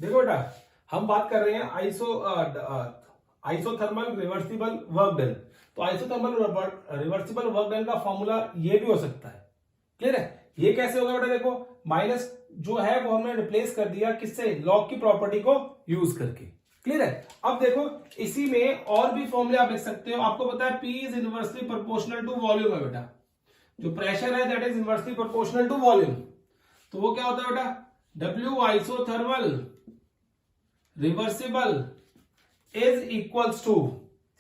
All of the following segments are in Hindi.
देखो बेटा, हम बात कर रहे हैं आइसोथर्मल रिवर्सिबल वर्क डन। तो आइसोथर्मल रिवर्सिबल वर्क डन का फॉर्मूला ये भी हो सकता है। क्लियर है? ये कैसे होगा बेटा? देखो, माइनस जो है वो हमने रिप्लेस कर दिया किससे? लॉग की प्रॉपर्टी को यूज करके। क्लियर है? अब देखो, इसी में और भी फॉर्मूले आप लिख सकते हो। आपको पता है P is inversely proportional to volume है बेटा। जो प्रेशर है that is inversely proportional to volume. तो वो क्या होता है बेटा? W isothermal reversible is equals to,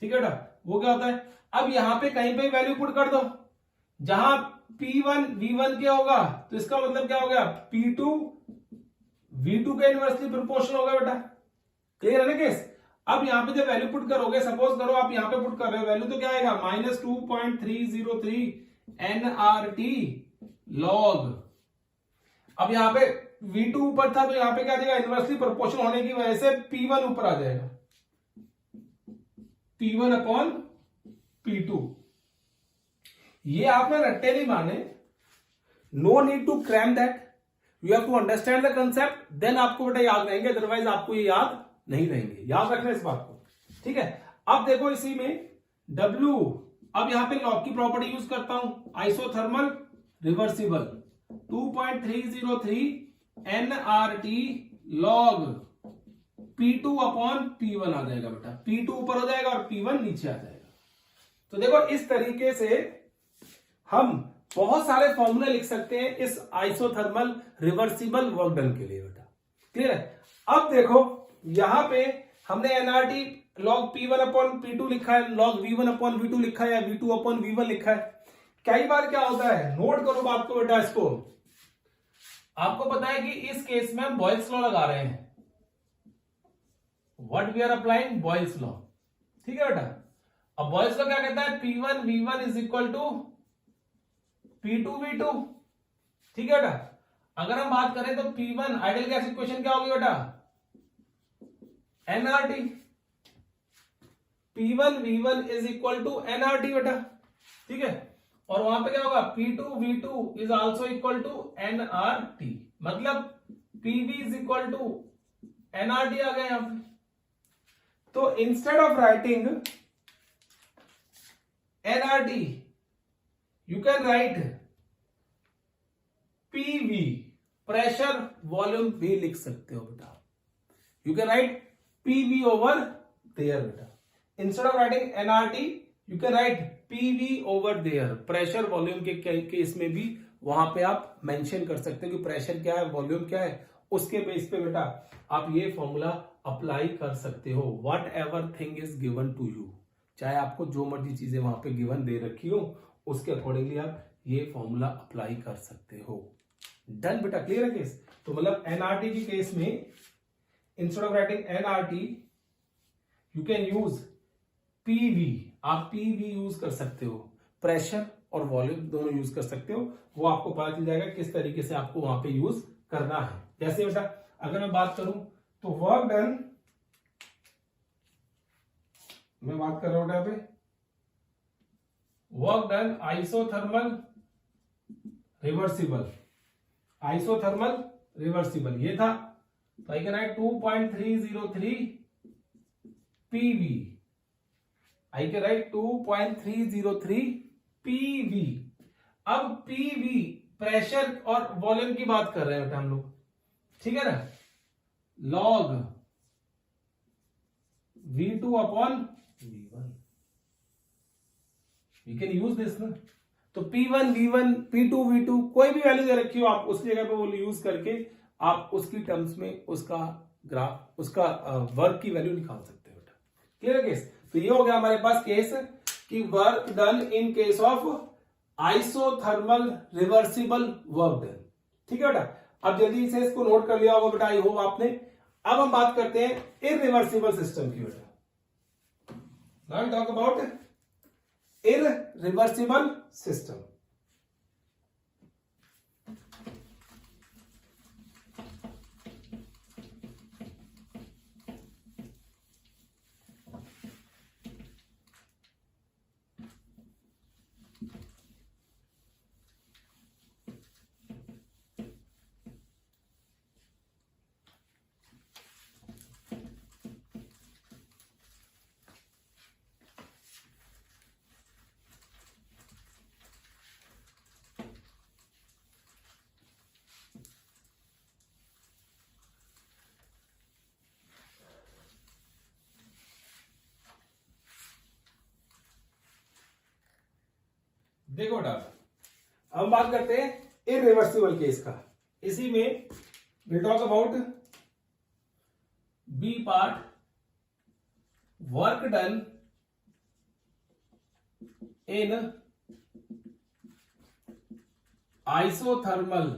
ठीक है बेटा, वो क्या होता है? अब यहां पे कहीं पे वैल्यू पुट कर दो। जहां P1 V1 क्या होगा, तो इसका मतलब क्या हो गया? P2 V2 के इनवर्सली प्रोपोर्शनल होगा बेटा। क्लियर है ना केस? अब यहां पे जब वैल्यू पुट करोगे, सपोज करो आप यहां पे पुट कर रहे हो वैल्यू, तो क्या आएगा? -2.303 nRT log। अब यहां पे V2 ऊपर था तो यहां पे क्या देगा? इनवर्सली प्रोपोर्शनल होने की वजह से P1 ऊपर आ जाएगा, P1 अपॉन P2। ये आपने रट्टे नहीं माने। No need to cram that, you have to understand the concept, then आपको बेटा याद रहेंगे, अदरवाइज आपको ये याद नहीं रहेंगे। याद रखना इस बात को, ठीक है? अब देखो इसी में W, अब यहां पे लॉग की प्रॉपर्टी यूज करता हूं, isothermal reversible 2.303 nRT log P2 upon P1 आ जाएगा बेटा। P2 ऊपर हो जाएगा और P1 नीचे आ जाएगा। तो देखो, इस तरीके से हम बहुत सारे फॉर्मूले लिख सकते हैं इस आइसोथर्मल रिवर्सिबल वर्क डन के लिए बेटा। क्लियर है? अब देखो, यहां पे हमने NRT log P1 upon P2 लिखा है, log V1 अपॉन V2 लिखा है, या V2 अपॉन V1 लिखा है। कई बार क्या होता है, नोट करो बात को बेटा। इसको आपको पता है कि इस केस में हम बॉयल्स लॉ लगा रहे हैं। What we are applying? Boyle's law. ठीक है बेटा? अब बॉयल्स लॉ क्या कहता है? P1 V1 is equal to P2 V2। ठीक है बेटा? अगर हम बात करें तो P1 आइडियल गैस इक्वेशन क्या होगी बेटा? nRT। P1 V1 is equal to nRT बेटा। ठीक है? और वहां पे क्या होगा? P2 V2 is also equal to nRT। मतलब PV is equal to nRT आ गया यहां पे। तो instead of writing nRT you can write PV, pressure volume भी लिख सकते हो बेटा। You can write PV over there बेटा। Instead of writing nRT you can write PV over there. Pressure volume के केस में भी वहां पे आप मेंशन कर सकते हो कि प्रेशर क्या है, वॉल्यूम क्या है, उसके बेस पे बेटा आप ये फॉर्मूला अप्लाई कर सकते हो। Whatever thing is given to you, चाहे आपको जो मर्जी चीजें वहां पे गिवन दे रखी हो, उसके अकॉर्डिंगली आप ये फॉर्मूला अप्लाई कर सकते हो। डन बेटा? क्लियर है केस? तो मतलब एनआरटी की केस में instead of writing NRT you can use PV. आप पीवी यूज कर सकते हो, प्रेशर और वॉल्यूम दोनों यूज कर सकते हो। वो आपको पता चल जाएगा किस तरीके से आपको वहां पे यूज करना है। जैसे बेटा अगर मैं बात करूं तो वर्क डन, मैं बात कर रहा हूं यहाँ पे work done isothermal reversible. Isothermal reversible ये था, तो I can write 2.303 PV। I can write 2.303 PV। अब PV प्रेशर और वॉल्यूम की बात कर रहे हैं बेटा हम लोग, ठीक है ना? Log V2 upon V1, we can use this ना। तो P1 V1 P2 V2 कोई भी वैल्यू दे रखी हो, आप उसकी जगह पे वो यूज करके आप उसकी टर्म्स में उसका ग्राफ, उसका वर्क की वैल्यू निकाल सकते हो बेटा। क्लियर है केस? तो ये हो गया हमारे पास केस कि work done in case of isothermal reversible work done. ठीक है बेटा? अब जल्दी से इसको नोट कर लिया होगा बेटा, आई होप आपने। अब हम बात करते हैं इररिवर्सिबल सिस्टम की बेटा। Now talk about irreversible system। देखो बेटा, अब बात करते हैं इरिवर्सिबल केस का। इसी में will talk about B part, work done in isothermal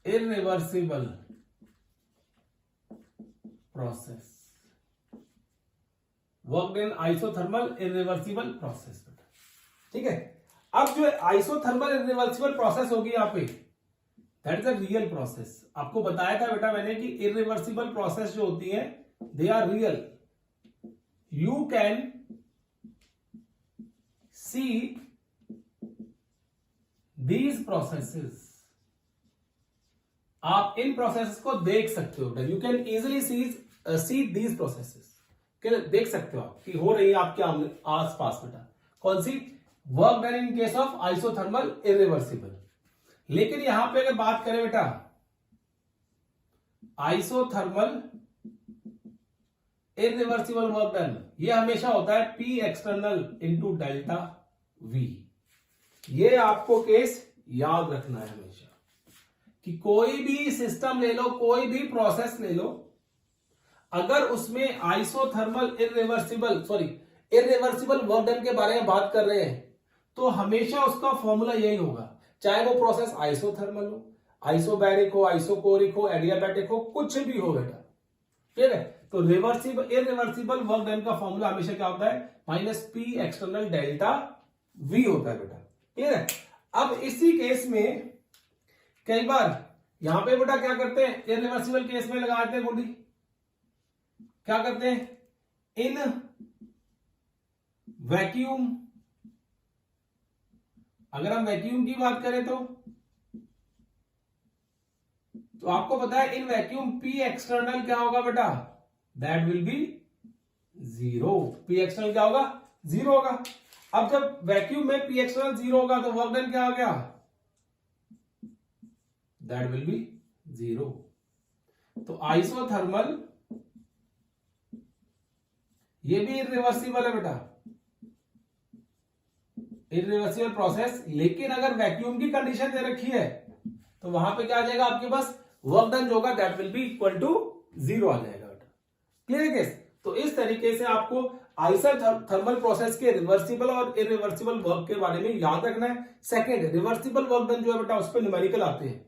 irreversible process, work in isothermal irreversible process. ठीक है, अब जो आइसोथर्मल इरिवर्सिबल प्रोसेस होगी यहाँ पे, that is a real process. आपको बताया था बेटा मैंने कि इरिवर्सिबल प्रोसेस जो होती है they are real. You can see these processes, आप इन प्रोसेस को देख सकते हो। You can easily see these processes, देख सकते हो आप कि हो रही है आपके आसपास बेटा। कौन सी? Work done in case of isothermal irreversible. लेकिन यहां पे अगर बात करें बेटा आइसोथर्मल इरिवर्सिबल वर्क डन, ये हमेशा होता है P external into delta V। ये आपको केस याद रखना है हमेशा कि कोई भी सिस्टम ले लो, कोई भी प्रोसेस ले लो, अगर उसमें आइसोथर्मल इरिवर्सिबल वर्क डन के बारे में बात कर रहे हैं तो हमेशा उसका फॉर्मूला यही होगा, चाहे वो प्रोसेस आइसोथर्मल हो, आइसोबैरिक हो, आइसोकोरिक हो, एडियाबैटिक हो, कुछ भी हो बेटा। ठीक है, तो इरिवर्सिबल वर्क डन का फॉर्मूला हमेशा क्या होता है? -P एक्सटर्नल डेल्टा V होता है बेटा। ठीक है, अब इसी केस में कई बार यहां पे बेटा क्या करते हैं, इरिवर्सिबल केस में लगाते हैं गोली, क्या करते हैं? इन वैक्यूम, अगर हम वैक्यूम की बात करें तो आपको पता है इन वैक्यूम P एक्सटर्नल क्या होगा बेटा? That will B 0। P external क्या होगा? 0 होगा। अब जब वैक्यूम में P एक्सटर्नल 0 होगा तो वर्क डन क्या हो गया? That will B 0। तो आइसोथर्मल ये भी इरिवर्सिबल है बेटा, इरिवर्सिबल प्रोसेस। लेकिन अगर वैक्यूम की कंडीशन दे रखी है तो वहां पे क्या आ जाएगा आपके पास? वर्क डन जो होगा that will be equal to 0 आ जाएगा बेटा। क्लियर है केस? तो इस तरीके से आपको आइसोथर्मल प्रोसेस के रिवर्सिबल और इरिवर्सिबल वर्क के बारे में याद रखना है। सेकंड, रिवर्सिबल वर्क डन जो है बेटा उस पर न्यूमेरिकल आते हैं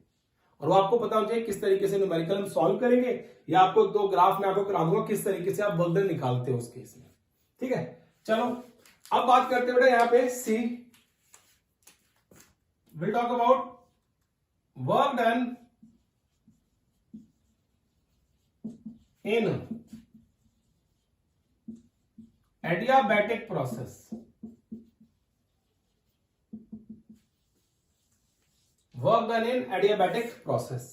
और वो आपको पता होना चाहिए किस तरीके से न्यूमेरिकल हम सॉल्व करेंगे, या आपको 2 ग्राफ में आपको करा दूंगा किस तरीके से आप वर्क डन निकालते हो उस केस में। ठीक है, चलो अब बात करते हैं बेटा यहां पे see, will talk about work done in adiabatic process. Work done in adiabatic process.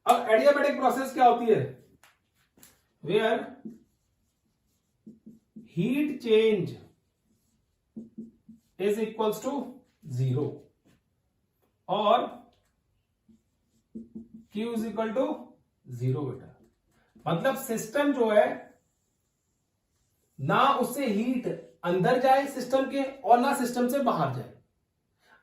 अब एडियाबैटिक प्रोसेस क्या होती है? Where heat change is equals to 0 और Q इज इक्वल टू 0 बेटा। मतलब सिस्टम जो है ना उससे हीट अंदर जाए सिस्टम के और ना सिस्टम से बाहर जाए।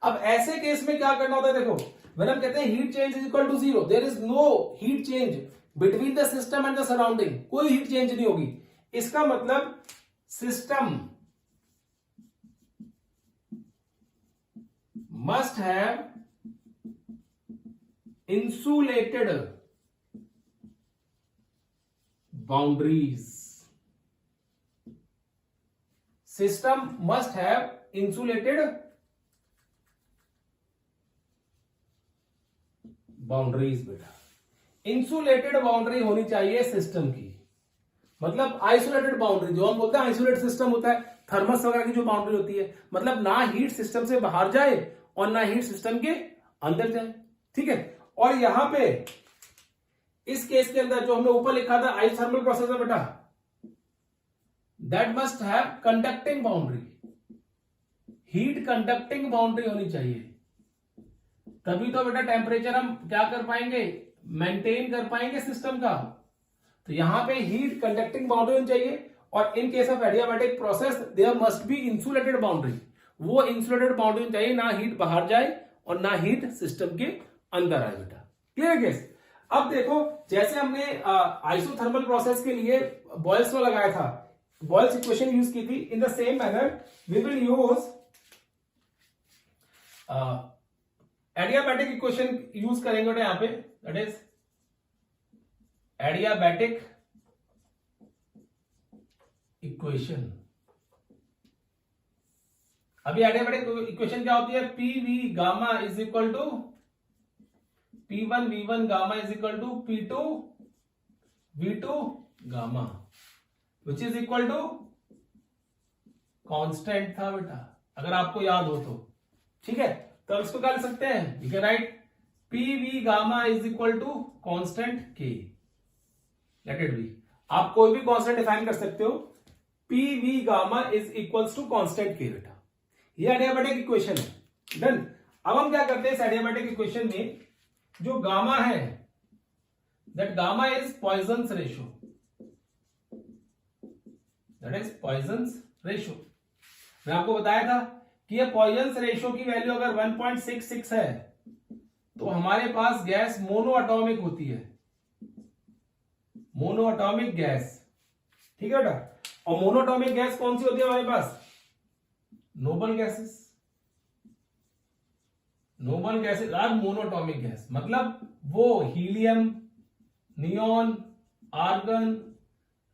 अब ऐसे केस में क्या करना होता है? देखो, when हम कहते हैं heat change is equal to 0, there is no heat change between the system and the surrounding, कोई हीट चेंज नहीं होगी। इसका मतलब system must have insulated boundaries. System must have insulated boundaries बेटा। इंसुलेटेड बाउंड्री होनी चाहिए सिस्टम की, मतलब आइसोलेटेड बाउंड्री, जो हम बोलते हैं आइसोलेट सिस्टम होता है, थर्मस वगैरह की जो बाउंड्री होती है, मतलब ना हीट सिस्टम से बाहर जाए और ना हीट सिस्टम के अंदर जाए। ठीक है, और यहां पे इस केस के अंदर जो हमने ऊपर लिखा था आइसोथर्मल प्रोसेस है बेटा, that must have conducting boundary, heat conducting boundary होनी चाहिए, तभी तो बेटा टेम्परेचर हम क्या कर पाएंगे? मेंटेन कर पाएंगे सिस्टम का। तो यहां पे हीट कंडक्टिंग बाउंड्री होनी चाहिए और in case of adiabatic process there must be insulated boundary, वो इंसुलेटेड बाउंड्री चाहिए, ना हीट बाहर जाए और ना हीट सिस्टम के अंदर आए बेटा। Clear case. अब देखो जैसे हमने आइसोथर्मल प्रोसेस के लिए बॉयल्स लॉ लगाया था, बॉयल्स इक्वेशन यूज की थी, in the same manner we will use adiabatic equation use करेंगे बेटा यहां पे, दैट इज एडियाबैटिक इक्वेशन। अभी एडियाबैटिक इक्वेशन क्या होती है, P V gamma is equal to P1 V1 gamma is equal to P2 V2 gamma which is equal to constant था बेटा, अगर आपको याद हो तो। ठीक है, तो इसको क्या लिख सकते हैं, you can write P V gamma is equal to constant K, let it be. आप कोई भी कांस्टेंट डिफाइन कर सकते हो, P V gamma is equals to constant K बेटा। ये एडियाबैटिक इक्वेशन है। डन। अब हम क्या करते हैं इस एडियाबैटिक इक्वेशन में, जो गामा है that gamma is Poisson's ratio, that is Poisson's ratio. मैं आपको बताया था कि ये पॉइजन्स रेशो की वैल्यू अगर 1.66 है तो हमारे पास गैस मोनो एटॉमिक होती है, मोनो एटॉमिक गैस। ठीक है बेटा, और मोनो एटॉमिक गैस कौन सी होती है हमारे पास, noble gases. Noble gases are monoatomic gas, मतलब वो helium, neon, argon,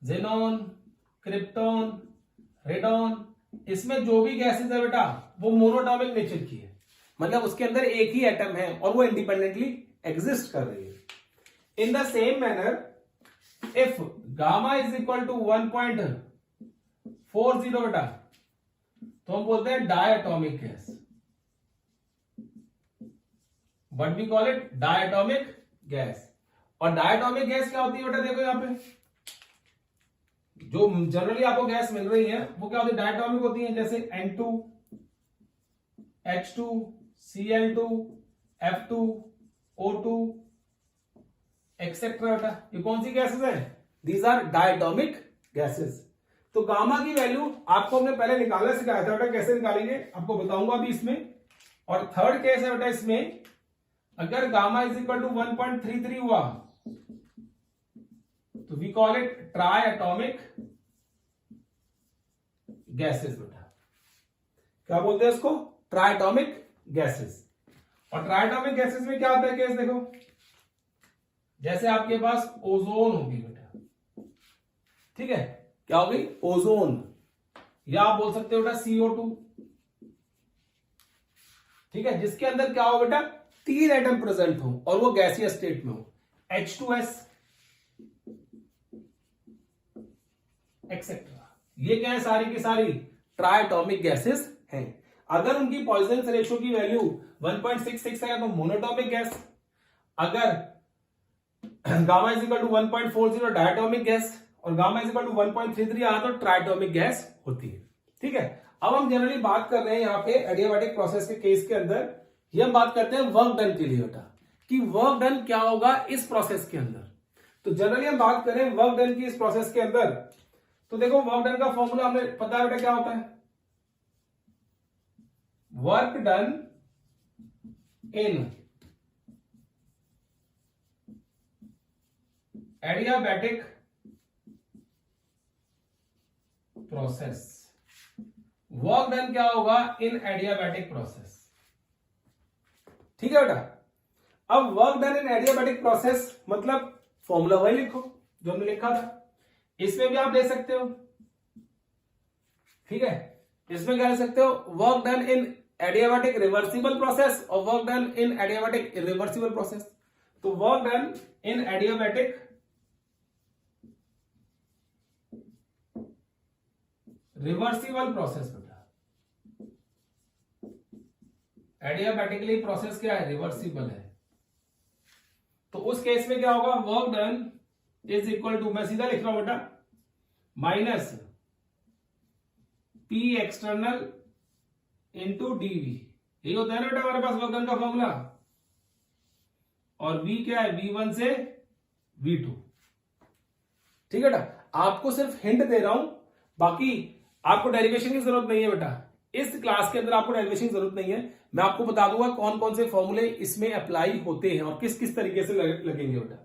xenon, krypton, radon, इसमें जो भी गैसेस है बेटा वो मोनोटॉमिक नेचर की है, मतलब उसके अंदर एक ही एटम है और वो इंडिपेंडेंटली एग्जिस्ट कर रही है। In the same manner if gamma is equal to 1.40 बेटा, तो हम बोलते हैं diatomic gas, but we call it diatomic gas. और डायटोमिक गैस क्या होती है बेटा, देखो यहां पे जो जनरली आपको गैस मिल रही है वो क्या होती है, डायटोमिक होती है, जैसे N2, H2, Cl2, F2, O2 etcetera बेटा। ये कौन सी गैसेस है, दीज आर डायटोमिक गैसेस। तो गामा की वैल्यू आपको हमने पहले निकालना सिखाया था बेटा, कैसे निकालेंगे आपको बताऊंगा अभी इसमें। और थर्ड केस है बेटा, इसमें अगर गामा इज इक्वल टू 1.33 हुआ तो we call it triatomic gases बेटा। क्या बोलते हैं इसको, ट्राई एटॉमिक गैसेस। और ट्राई एटॉमिक गैसेस में क्या होता है केस, देखो जैसे आपके पास ओजोन होगी बेटा, ठीक है, क्या होगी, ओजोन, या आप बोल सकते हो बेटा CO2, ठीक है, जिसके अंदर क्या हो बेटा, 3 एटम प्रेजेंट हो और वो गैसीय स्टेट में हो, H2S एक्सेट्रा। ये क्या है, सारी की सारी ट्राइएटॉमिक गैसेस हैं। अगर उनकी पॉइजन्स रेशियो की वैल्यू 1.66 है तो मोनोटॉमिक गैस, अगर gamma is equal to 1.40 diatomic gas और गामा इज इक्वल टू 1.33 आया तो ट्राइटोमिक गैस होती है। ठीक है, अब हम जनरली बात कर रहे हैं यहाँ पे एडियाबैटिक प्रोसेस के केस के अंदर, ये हम बात करते हैं वर्क डन के लिए बेटा, कि वर्क डन क्या होगा इस प्रोसेस के अंदर। तो जनरली हम बात करें वर्क डन की इस प्रोसेस के अंदर, तो देखो वर्क डन का फॉर्मूला हमें पता है बेटा क्या होता है, work done in adiabatic process. Work done क्या होगा इन एडियाबैटिक प्रोसेस, ठीक है बेटा। अब work done in adiabatic process मतलब फॉर्मूला वही लिखो जो हमने लिखा था, इसमें भी आप ले सकते हो, ठीक है। इसमें क्या ले सकते हो, work done in adiabatic reversible process और work done in adiabatic irreversible process. तो work done in adiabatic reversible process बेटा, एडियाबैटिकली प्रोसेस क्या है, रिवर्सिबल है। तो उस केस में क्या होगा, work done is equal to, मैं सीधा लिख रहा हूं बेटा, minus P external into DV. यही होता है ना बेटा हमारे पास वर्क डन का फॉर्मूला, और V क्या है, V1 से V2। ठीक है बेटा, आपको सिर्फ हिंट दे रहा हूं बाकी आपको डेरिवेशन की जरूरत नहीं है बेटा, इस क्लास के अंदर आपको डेरिवेशन की जरूरत नहीं है। मैं आपको बता दूंगा कौन कौन से फॉर्मूले इसमें अप्लाई होते हैं और किस किस तरीके से लगेंगे बेटा,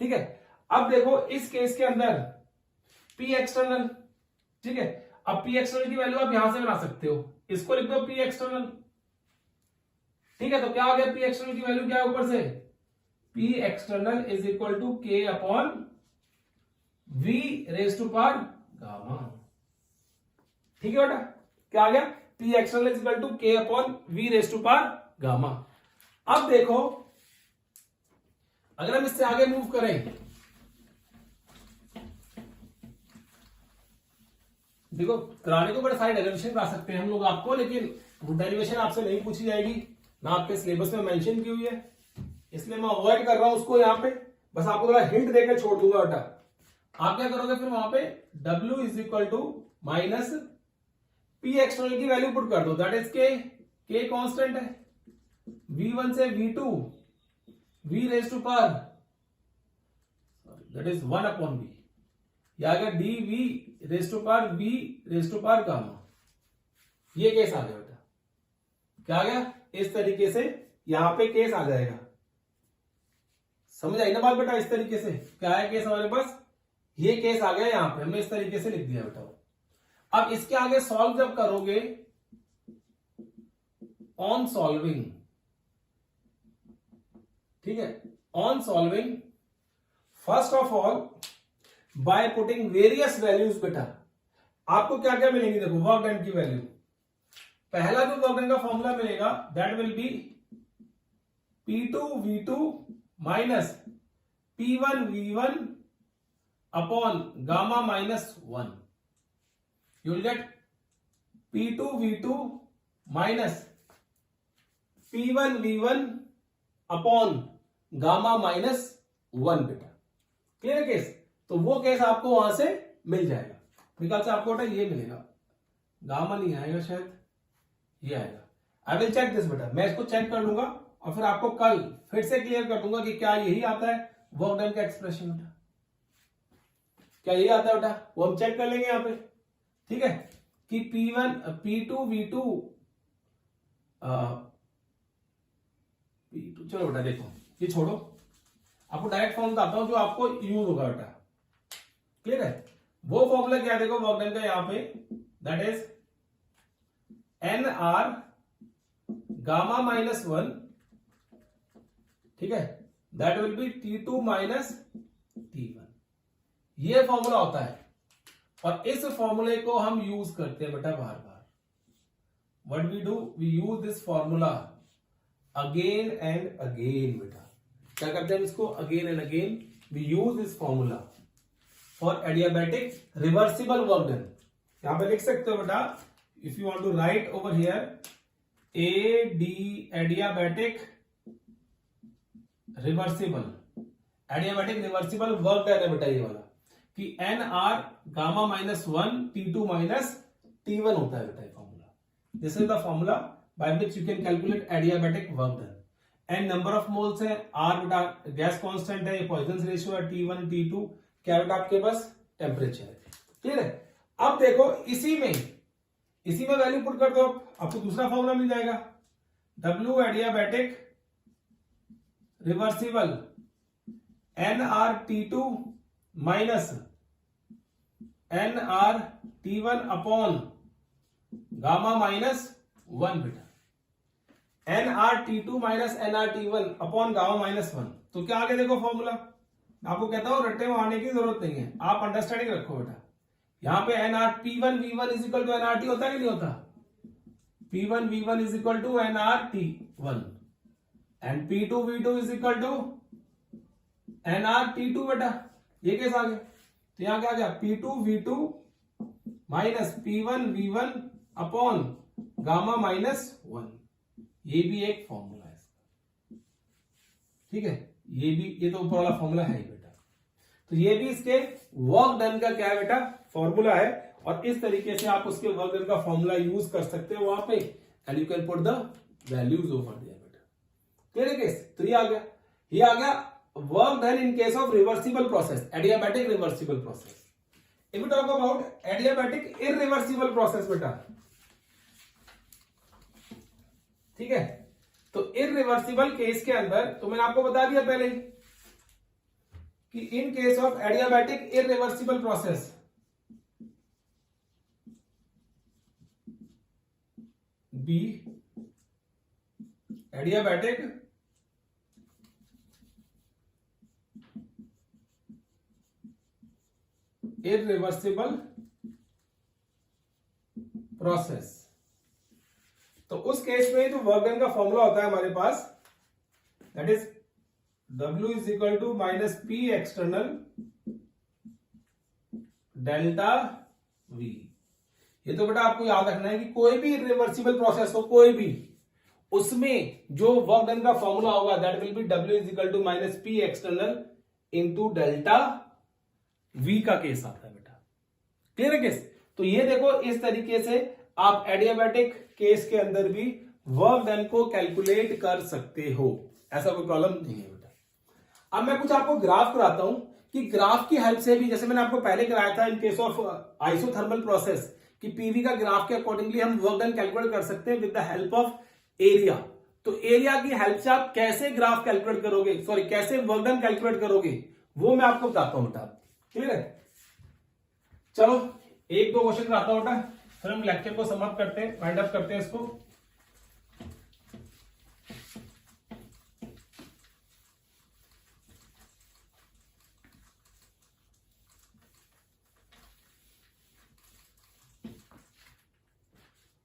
ठीक है। अब देखो इस केस के अंदर पी एक्सटर्नल, ठीक है। अब पी एक्सटर्नल की वैल्यू आप यहां से बना सकते हो, इसको लिख दो पी एक्सटर्नल, ठीक है। तो क्या हो गया, पी एक्सटर्नल की वैल्यू क्या है ऊपर से, P external is equal to K upon V raise to power gamma, ठीक है बेटा। क्या आ गया, P external is equal to K upon V raise to power gamma. अब देखो अगर हम इससे आगे मूव करें, देखो कराने को बड़े सारे डेरिवेशन करा सकते हैं हम लोग आपको, लेकिन डेरिवेशन आपसे नहीं पूछी जाएगी ना, आपके सिलेबस में मेंशन की हुई है, इसलिए मैं अवॉइड कर रहा हूं उसको यहां पे। बस आपको थोड़ा हिंट देकर छोड़ दूंगा बेटा। आप क्या करोगे फिर वहां पे W is equal to minus P external की वैल्यू पुट कर दो, दैट इज के कांस्टेंट है, V1 से V2 V raise to power that is 1 upon V, या अगर dV raise to power V raise to power gamma. ये केस आ गया बेटा, क्या आ गया, इस तरीके से यहां पे केस आ जाएगा। समझ आई ना बात बेटा, इस तरीके से क्या है केस हमारे पास, ये केस आ गया, यहां पे हमने इस तरीके से लिख दिया बेटा। अब इसके आगे सॉल्व जब करोगे, ऑन सॉल्विंग, ठीक है, on solving first of all by putting various values बेटा, आपको क्या क्या मिलेंगी, देखो वर्क डन की वैल्यू, पहला जो वर्क डन का फॉर्मूला मिलेगा that will B P2 V2 minus P1 V1 upon gamma minus 1, you will get P2 V2 minus P1 V1 upon gamma minus 1 बेटा, क्लियर केस। तो वो केस आपको वहां से मिल जाएगा, निकाल से आपको बेटा ये मिलेगा, गामा नहीं आएगा शायद, ये आएगा। आई विल चेक दिस बेटा, मैं इसको चेक कर लूंगा और फिर आपको कल फिर से क्लियर कर दूंगा कि क्या यही आता है वर्क डन का एक्सप्रेशन बेटा, क्या यही आता है बेटा, वो हम चेक कर लेंगे यहां पे, ठीक है। कि P1 P2 V2 P2, चलो बेटा देखो ये छोड़ो, आपको डायरेक्ट फॉर्म बताता हूं जो आपको यूज होगा बेटा, क्लियर है। वो फॉर्मूला क्या, देखो वर्क डन का यहां पे that is NR gamma minus 1, ठीक है, that will B T2 minus T1, ये फॉर्मूला होता है। और इस फॉर्मूले को हम यूज करते हैं बेटा बार बार, what we do, we use this formula again and again बेटा, क्या करते हैं इसको again and again, we use this formula for adiabatic reversible work done. यहां पे लिख सकते हो बेटा, if you want to write over here adiabatic reversible, adiabatic reversible work done है बेटा ये वाला, कि NR gamma minus 1 T2 minus T1 होता है बेटा ये formula. This is the formula by which you can calculate adiabatic work done. And number of moles है, R बेटा गैस कांस्टेंट है, ये पॉइजन रेशियो है, T1 T2 क्या बेटा आपके पास टेम्परेचर है, क्लियर है। अब देखो इसी में वैल्यू पुट कर दो, आपको दूसरा फॉर्मूला मिल जाएगा, W adiabatic reversible NR T2 minus NR T1 upon gamma minus 1 बेटा, NR T2 minus NR T1 upon gamma minus 1। तो क्या आगे देखो फॉर्मूला, आपको कहता हूं रट्टे में आने की जरूरत नहीं है, आप अंडरस्टैंडिंग रखो बेटा। यहां पे NR P1 V1 is equal to NRT होता है कि नहीं होता, P1 V1 is equal to NRT1 and P2 V2 is equal to NRT2 बेटा, ये केस आ गया। तो यहां क्या आ गया, P2 V2 minus P1 V1 upon gamma minus 1, ये भी एक फॉर्मूला है इसका, ठीक है, ये तो ऊपर वाला फॉर्मूला है ही बेटा। तो ये भी इसके वर्क डन का क्या है बेटा फॉर्मूला है, और इस तरीके से आप उसके वर्क डन का फॉर्मूला यूज कर सकते हो वहां पे, and you can put the values over there बेटा, क्लियर है केस। तो ये आ गया work done in case of reversible process, adiabatic reversible process. If you talk about adiabatic irreversible process बेटा, ठीक है, तो इररिवर्सिबल केस के अंदर तो मैंने आपको बता दिया पहले ही कि in case of adiabatic irreversible process B adiabatic irreversible process, तो उस केस में जो वर्क डन का फॉर्मूला होता है हमारे पास, that is W is equal to minus P external delta V। ये तो बेटा आपको याद रखना है कि कोई भी इररिवर्सिबल प्रोसेस हो, कोई भी, उसमें जो वर्क डन का फॉर्मूला होगा that will be W is equal to minus P external into delta V का केस आता है बेटा। क्लियर है केस? तो ये देखो इस तरीके से आप एडियाबैटिक केस के अंदर भी वर्क डन को कैलकुलेट कर सकते हो, ऐसा कोई प्रॉब्लम नहीं है बेटा। अब मैं कुछ आपको ग्राफ कराता हूं कि ग्राफ की हेल्प से भी, जैसे मैंने आपको पहले कराया था इन केस ऑफ आइसोथर्मल प्रोसेस, कि पीवी का ग्राफ के अकॉर्डिंगली हम वर्क डन कैलकुलेट कर सकते हैं with the help of area. तो एरिया की हेल्प से आप कैसे ग्राफ कैलकुलेट करोगे, सॉरी कैसे वर्क डन कैलकुलेट करोगे, वो मैं आपको बताता हूं बेटा। क्लियर है? चलो एक दो क्वेश्चन कराता हूं बेटा, फिर हम लेक्चर को समाप्त करते हैं, वाइंड अप करते हैं इसको।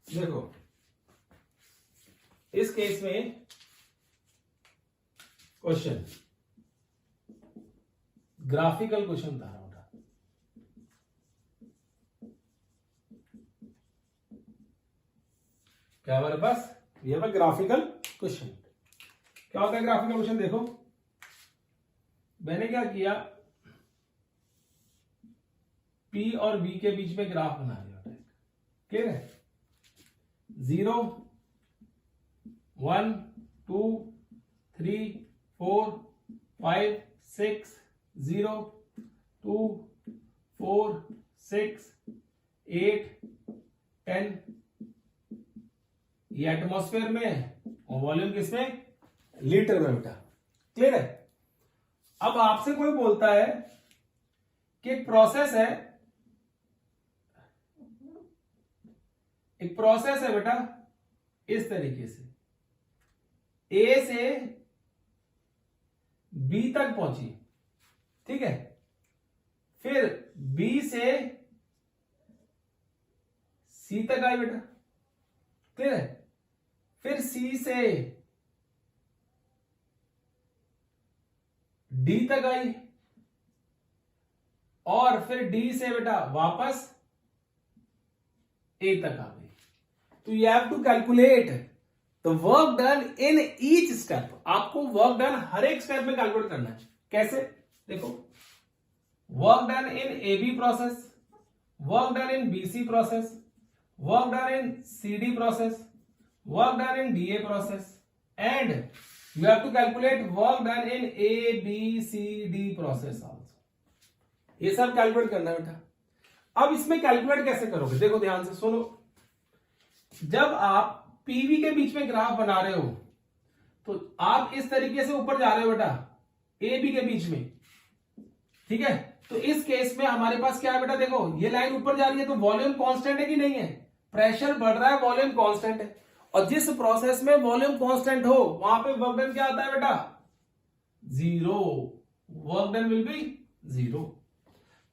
देखो इस केस में क्वेश्चन ग्राफिकल क्वेश्चन था बेटा, क्या हमारे पास ये है ग्राफिकल क्वेश्चन। क्या होता है ग्राफिकल क्वेश्चन? देखो मैंने क्या किया, P और V के बीच में ग्राफ बना लिया। क्लियर है? 0 1 2 3 4 5 6 0 2 4 6 8 10, ये एटमॉस्फेयर में है और वॉल्यूम किसमें? लीटर में बेटा। क्लियर है? अब आपसे कोई बोलता है कि एक प्रोसेस है, एक प्रोसेस है बेटा इस तरीके से, ए से बी तक पहुंची, ठीक है, फिर बी से सी तक आई बेटा। क्लियर है? फिर सी से डी तक आई और फिर डी से बेटा वापस ए तक आ गई। तो you have to calculate the work done in each step. आपको वर्क डन हर एक स्टेप में कैलकुलेट करना है। कैसे? देखो, work done in A B process, work done in B C process, work done in CD process, work done in DA process, and you have to calculate work done in A, B, C, D process also. ये सब कैलकुलेट करना है बेटा। अब इसमें कैलकुलेट कैसे करोगे? देखो ध्यान से सुनो, जब आप पीवी के बीच में ग्राफ बना रहे हो तो आप इस तरीके से ऊपर जा रहे हो बेटा, ए बी के बीच में, ठीक है। तो इस केस में हमारे पास क्या है बेटा? देखो ये लाइन ऊपर जा रही है तो वॉल्यूम कांस्टेंट है कि नहीं है? प्रेशर बढ़ रहा है, वॉल्यूम कांस्टेंट है। और जिस प्रोसेस में वॉल्यूम कांस्टेंट हो वहां पे वर्क डन क्या आता है बेटा? Zero. Work done will be zero.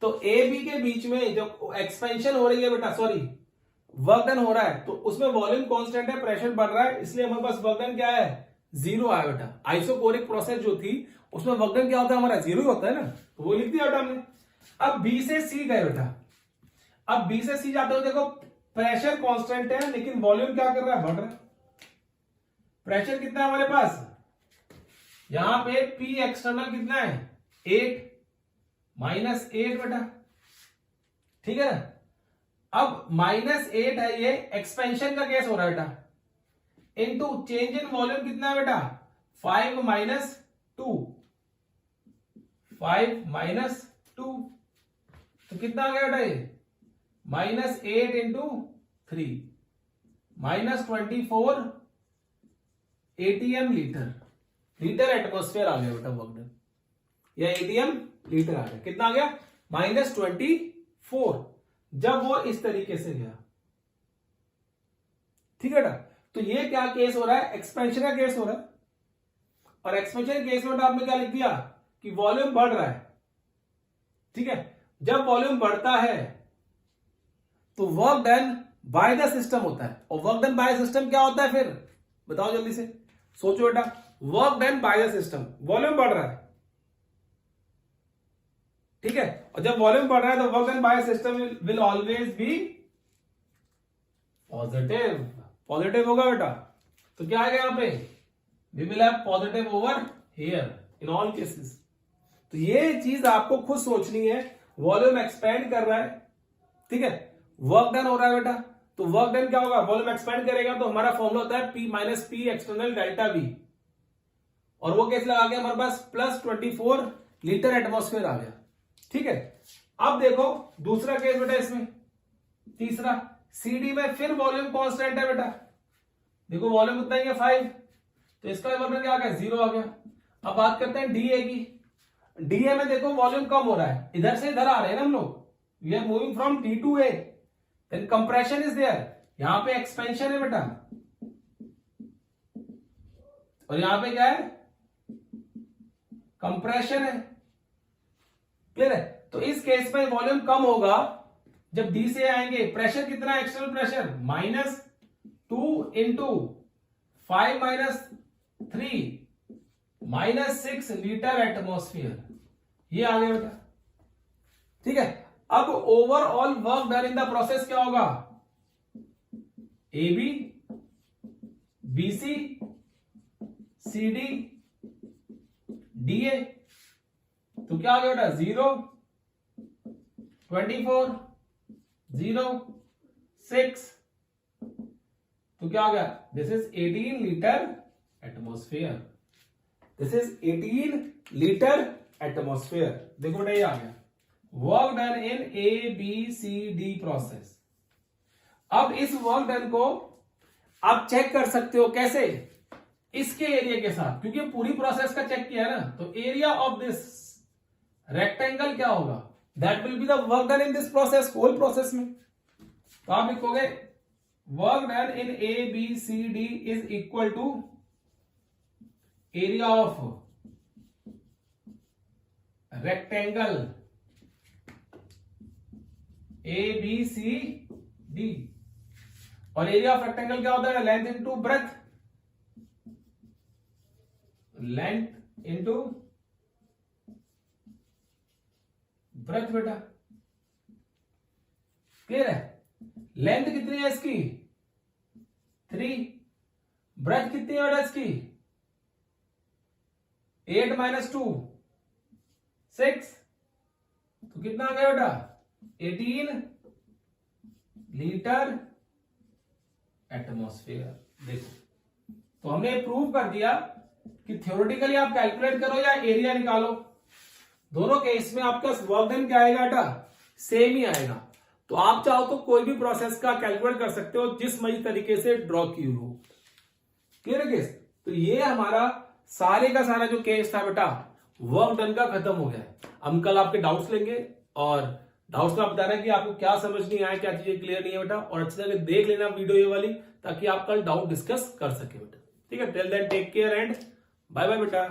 तो ए बी के बीच में जो एक्सपेंशन हो रही है बेटा, सॉरी वर्क डन हो रहा है, तो उसमें वॉल्यूम कांस्टेंट है, प्रेशर बढ़ रहा है, इसलिए हमारे पास वर्क डन क्या है? जीरो आया बेटा। आइसोकोरिक प्रोसेस जो थी उसमें वर्क डन क्या होता है? हमारा जीरो ही होता है ना, तो वो लिख दिया बेटा हमने। अब बी से सी गए बेटा, अब बी से सी जाते हो, देखो प्रेशर कांस्टेंट है लेकिन वॉल्यूम क्या कर रहा है? बढ़ रहा है। प्रेशर कितना है हमारे पास? यहां पे पी एक्सटर्नल कितना है? 8 -8 बेटा, ठीक है ना। अब -8 है, ये एक्सपेंशन का केस हो रहा है बेटा, इनटू चेंज इन वॉल्यूम कितना है बेटा? 5 -2, 5 -2, तो कितना आ गया बेटा ये -8 इंटू 3 -24 ATM लीटर एटमोस्फेयर आ गया बेटा वर्क डन, या ATM लीटर आ गया। कितना आ गया -24 जब वो इस तरीके से गया। ठीक है बेटा, तो ये क्या केस हो रहा है, एक्सपेंशन का केस हो रहा है। और एक्सपेंशन केस में आपने क्या लिख दिया कि वॉल्यूम बढ़ रहा है। ठीक है, जब वॉल्यूम बढ़ता है तो work done by the system होता है। और वर्क डन बाय सिस्टम क्या होता है फिर बताओ जल्दी से, सोचो बेटा। Work done by the system, volume बढ़ रहा है। ठीक है, और जब वॉल्यूम बढ़ रहा है तो work done by system will always be positive होगा बेटा। तो क्या आएगा यहां पे, we will have positive over here in all cases. तो ये चीज आपको खुद सोचनी है। वॉल्यूम एक्सपेंड कर रहा है, ठीक है, वर्क डन हो रहा है बेटा। तो वर्क डन क्या होगा, वॉल्यूम एक्सपेंड करेगा तो हमारा फॉर्मूला होता है P minus P external delta V। और वो कैसे लगा गया हमारे पास +24 लीटर एटमॉस्फेयर आ गया। ठीक है, अब देखो दूसरा केस बेटा, इसमें तीसरा CD में फिर वॉल्यूम कांस्टेंट है बेटा। देखो वॉल्यूम कितना ही है 5, तो इसका मतलब क्या आ गया 0 आ गया। अब बात करते हैं DA की। DA में देखो वॉल्यूम कम हो रहा है, इधर से इधर आ रहे हैं ना हम लोग, we are moving from D to A, then compression is there. यहां पे एक्सपेंशन है बेटा, और यहां पे क्या है, कंप्रेशन है। क्लियर है, तो इस केस में वॉल्यूम कम होगा जब डी से आएंगे। प्रेशर कितना है, external pressure -2 into 5 - 3 -6 litre atmosphere, ये आ गया बेटा। ठीक है, अब overall work done in the process क्या होगा, AB BC CD DA। तो क्या आ गया बेटा 0 24 0 6, तो क्या आ गया, this is 18 litre atmosphere, this is 18 litre atmosphere. देखो बेटा ये आ गया work done in ABCD process. अब इस वर्क डन को आप चेक कर सकते हो कैसे, इसके एरिया के साथ, क्योंकि पूरी प्रोसेस का चेक किया है ना। तो एरिया ऑफ दिस रेक्टेंगल क्या होगा, that will be the work done in this process, whole process में। तो आप लिखोगे work done in ABCD is equal to area of rectangle ABCD। और एरिया ऑफ रेक्टेंगल क्या होता है, length into breadth, length into breadth बेटा। क्लियर है, लेंथ कितनी है इसकी 3, ब्रेथ कितनी है बेटा इसकी 8 - 2 6, तो कितना आ गया बेटा 18 लीटर एटमॉस्फेयर। देखो, तो हमने प्रूव कर दिया कि थ्योरेटिकली आप कैलकुलेट करो या एरिया निकालो, दोनों केस में आपका वर्क डन क्या आएगा बेटा, सेम ही आएगा। तो आप चाहो तो कोई भी प्रोसेस का कैलकुलेट कर सकते हो जिस मर्जी तरीके से ड्रॉ की हो। क्लियर है केस। तो ये हमारा सारे का सारा जो केस था बेटा वर्क डन का खत्म हो गया। हम कल आपके डाउट्स लेंगे और डाउट्स में आप बताना कि आपको क्या समझ नहीं आया, क्या चीजें क्लियर नहीं है बेटा, और अच्छी तरह देख लेना वीडियो ये वाली, ताकि आप कल डाउट डिस्कस कर सके बेटा। ठीक है, till then take care and bye bye बेटा।